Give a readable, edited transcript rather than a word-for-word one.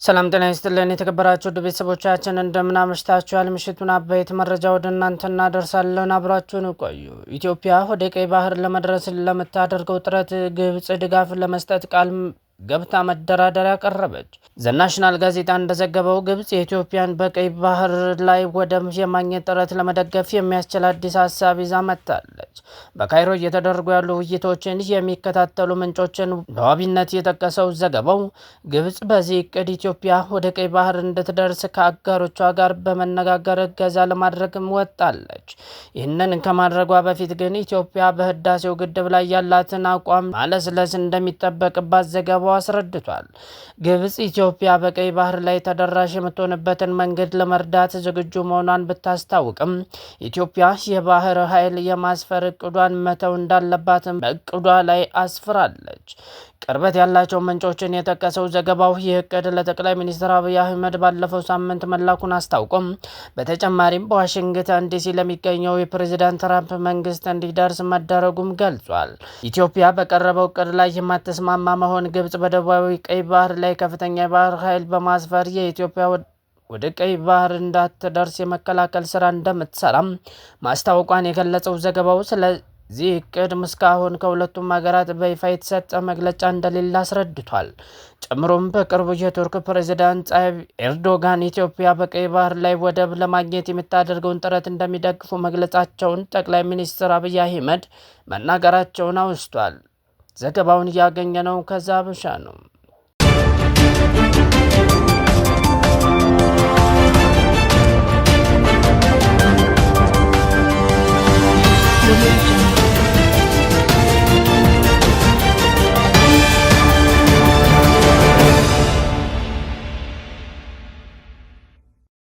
ሰላም ጤና ይስጥልን የተከበራችሁ ቤተሰቦቻችን እንደምን አመሽታችኋል። ምሽቱን አበይት መረጃ ወደ እናንተ እናደርሳለን። አብራችሁን ቆዩ። ኢትዮጵያ ወደ ቀይ ባህር ለመድረስ ለምታደርገው ጥረት ግብጽ ድጋፍ ለመስጠት ቃል ገብታ መደራደሪያ ቀረበች። ዘናሽናል ጋዜጣ እንደዘገበው ግብጽ የኢትዮጵያን በቀይ ባህር ላይ ወደብ የማግኘት ጥረት ለመደገፍ የሚያስችል አዲስ ሀሳብ ይዛ መጥታለች። በካይሮ እየተደረጉ ያሉ ውይይቶችን የሚከታተሉ ምንጮችን በዋቢነት የጠቀሰው ዘገባው ግብጽ በዚህ እቅድ ኢትዮጵያ ወደ ቀይ ባህር እንድትደርስ ከአጋሮቿ ጋር በመነጋገር እገዛ ለማድረግም ወጣለች። ይህንን ከማድረጓ በፊት ግን ኢትዮጵያ በህዳሴው ግድብ ላይ ያላትን አቋም ማለስለስ እንደሚጠበቅባት ዘገባው አስረድቷል። ግብጽ ኢትዮጵያ በቀይ ባህር ላይ ተደራሽ የምትሆንበትን መንገድ ለመርዳት ዝግጁ መሆኗን ብታስታውቅም ኢትዮጵያ የባህር ኃይል የማስፈር እቅዷን መተው እንዳለባትም በእቅዷ ላይ አስፍራለች። ቅርበት ያላቸው ምንጮችን የጠቀሰው ዘገባው ይህ እቅድ ለጠቅላይ ሚኒስትር አብይ አህመድ ባለፈው ሳምንት መላኩን አስታውቆም በተጨማሪም በዋሽንግተን ዲሲ ለሚገኘው የፕሬዝዳንት ትራምፕ መንግስት እንዲደርስ መደረጉም ገልጿል። ኢትዮጵያ በቀረበው እቅድ ላይ የማትስማማ መሆን ግብጽ በደቡባዊ ቀይ ባህር ላይ ከፍተኛ የባህር ኃይል በማስፈር የኢትዮጵያ ወደ ቀይ ባህር እንዳትደርስ የመከላከል ስራ እንደምትሰራም ማስታወቋን የገለጸው ዘገባው ስለዚህ እቅድ እስካሁን ከሁለቱም ሀገራት በይፋ የተሰጠ መግለጫ እንደሌለ አስረድቷል። ጨምሮም በቅርቡ የቱርክ ፕሬዝዳንት ጣይብ ኤርዶጋን ኢትዮጵያ በቀይ ባህር ላይ ወደብ ለማግኘት የምታደርገውን ጥረት እንደሚደግፉ መግለጻቸውን ጠቅላይ ሚኒስትር አብይ አህመድ መናገራቸውን አውስቷል። ዘገባውን ያገኘነው ከዛብሻ ነው።